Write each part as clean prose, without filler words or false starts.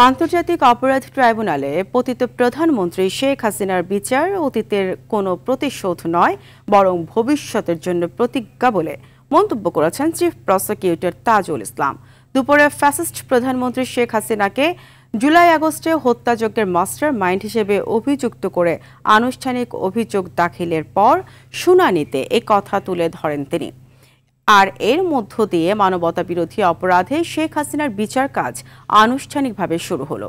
আন্তর্জাতিক অপরাধ ট্রাইব্যুনালে পতিত প্রধানমন্ত্রী শেখ হাসিনার বিচার অতীতের কোনো প্রতিশোধ নয়, বরং ভবিষ্যতের জন্য প্রতিজ্ঞা বলে মন্তব্য করেছেন চিফ প্রসিকিউটর তাজুল ইসলাম। দুপুরে ফ্যাসিস্ট প্রধানমন্ত্রী শেখ হাসিনাকে জুলাই আগস্টে হত্যাযজ্ঞের মাস্টার মাইন্ড হিসেবে অভিযুক্ত করে আনুষ্ঠানিক অভিযোগ দাখিলের পর শুনানিতে এ কথা তুলে ধরেন তিনি। আর এর মধ্য দিয়ে মানবতা বিরোধী অপরাধে শেখ হাসিনার বিচার কাজ আনুষ্ঠানিকভাবে শুরু হলো।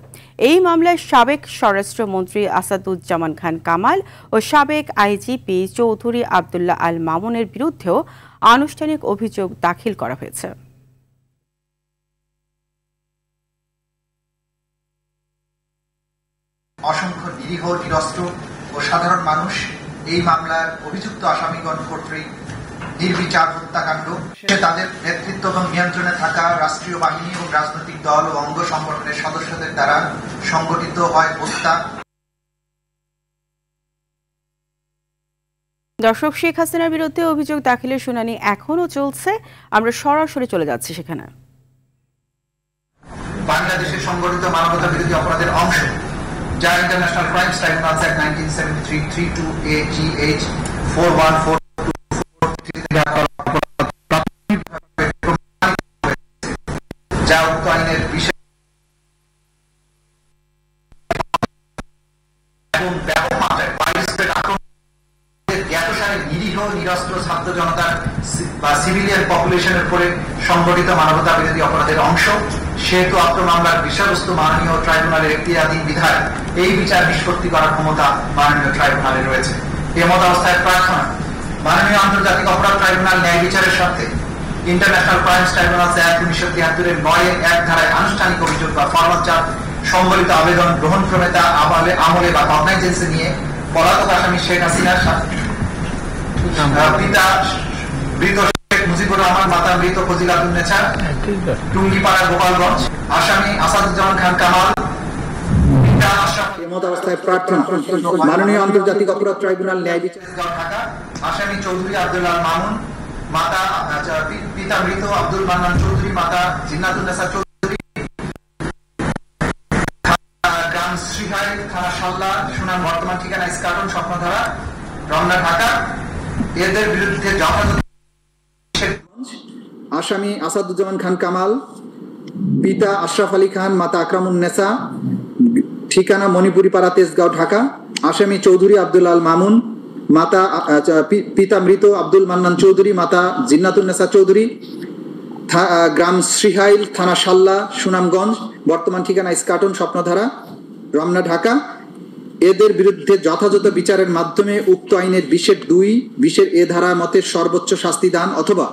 এই মামলায় সাবেক স্বরাষ্ট্রমন্ত্রী আসাদুজ্জামান খান কামাল ও সাবেক আইজিপি চৌধুরী আব্দুল্লাহ আল মামুনের বিরুদ্ধেও আনুষ্ঠানিক অভিযোগ দাখিল করা হয়েছে। অসংখ্য নিরীহ, নিরস্ত্র ও সাধারণ মানুষ এই মামলার অভিযুক্ত আসামিগণ কর্তৃক নির্বিচার হত্যাকাণ্ড, তাদের নেতৃত্ব এবং নিয়ন্ত্রণে থাকা রাষ্ট্রীয় বাহিনী এবং রাজনৈতিক দল ও অঙ্গ সংগঠনের সদস্যদের দ্বারা সংগঠিত হয় হত্যা। দর্শক, শেখ হাসিনার বিরুদ্ধে অভিযোগ দাখিলের শুনানি এখনও চলছে। আমরা সরাসরি চলে যাচ্ছি সেখানে। বাংলাদেশের সংগঠিত মানবতা বিরোধী অপরাধের অংশ, যা international crimes tribunal act 1973 32 AGH 4142 যা উক্ত আইনের বিষয় এবং ব্যাপক মাত্রায় ওয়াইডস্প্রেড আক্রমণের জ্ঞাতসারে নিরীহ, নিরস্ত্র ছাত্র জনতার বা সিভিলিয়ান পপুলেশনের উপরে সংগঠিত মানবতা বিরোধী অপরাধের অংশ, সেহেতু অত্র মামলার বিষয়বস্তু মাননীয় ট্রাইব্যুনালের এখতিয়ারাধীন বিধায় এই বিচার নিষ্পত্তি করার ক্ষমতা মাননীয় ট্রাইব্যুনালে রয়েছে। এমত অবস্থায় প্রার্থনা মাননীয় আন্তর্জাতিক অপরাধ ট্রাইব্যুনাল ন্যায় বিচারের স্বার্থে ইন্টারন্যাশনাল ক্রাইমস ট্রাইব্যুনাল অ্যাক্ট 1973 9-1 ধারায় আনুষ্ঠানিক অভিযোগ বা ফরমাল চার্জ সম্বলিত আবেদন গ্রহণক্রমে তা আমলে বা কগনাইজেন্সে নিয়ে পলাতক আসামি শেখ হাসিনার পিতা মৃত শেখ মুজিবুর রহমান, মাতা মৃত ফজিলাতুন্নেছা, টুঙ্গিপাড়া, গোপালগঞ্জ, আসামি আসাদুজ্জামান খান কামাল, পিতা আশরাফ। এমত অবস্থায় প্রার্থনা মাননীয় আন্তর্জাতিক অপরাধ ট্রাইব্যুনাল ন্যায় বিচার ঢাকা, আসামি চৌধুরী আব্দুল্লাহ আল মামুন, মাতা পিতা মৃত আব্দুল মান্নান চৌধুরী, মাতা জিন্নাতুন্নেছা চৌধুরী, গ্রাম শ্রীহাই, থানা শাল্লা, সুনাম, বর্তমান ঠিকানা ইস্কাটন, স্বপ্নধারা, রমনা, ঢাকা। এদের বিরুদ্ধে যথাযথ আসামি আসাদুজ্জামান খান কামাল, পিতা আশরাফ আলী খান, মাতা আকরামুন্নেসা, ঠিকানা মণিপুরি পাড়া, তেজগাঁও, ঢাকা। আসামি চৌধুরী আব্দুল আল মামুন, মাতা পিতা মৃত আব্দুল মান্নান চৌধুরী, মাতা জিন্নাতুন্নেসা চৌধুরী, গ্রাম শ্রীহাইল, থানা শাল্লা, সুনামগঞ্জ, বর্তমান ঠিকানা ইস্কাটন, স্বপ্নধারা, রমনা, ঢাকা। এদের বিরুদ্ধে যথাযথ বিচারের মাধ্যমে উক্ত আইনের 20-2 ধারা মতে সর্বোচ্চ শাস্তি দান অথবা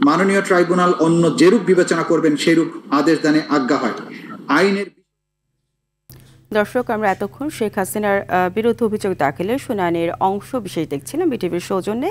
মাননীয় ট্রাইব্যুনাল অন্য যেরূপ বিবেচনা করবেন সেরূপ আদেশ দানে আজ্ঞা হয়। আইনের দর্শক, আমরা এতক্ষণ শেখ হাসিনার বিরুদ্ধে অভিযোগ দাখিলের শুনানির অংশ বিশেষ দেখছিলাম বিটিভির সৌজন্যে।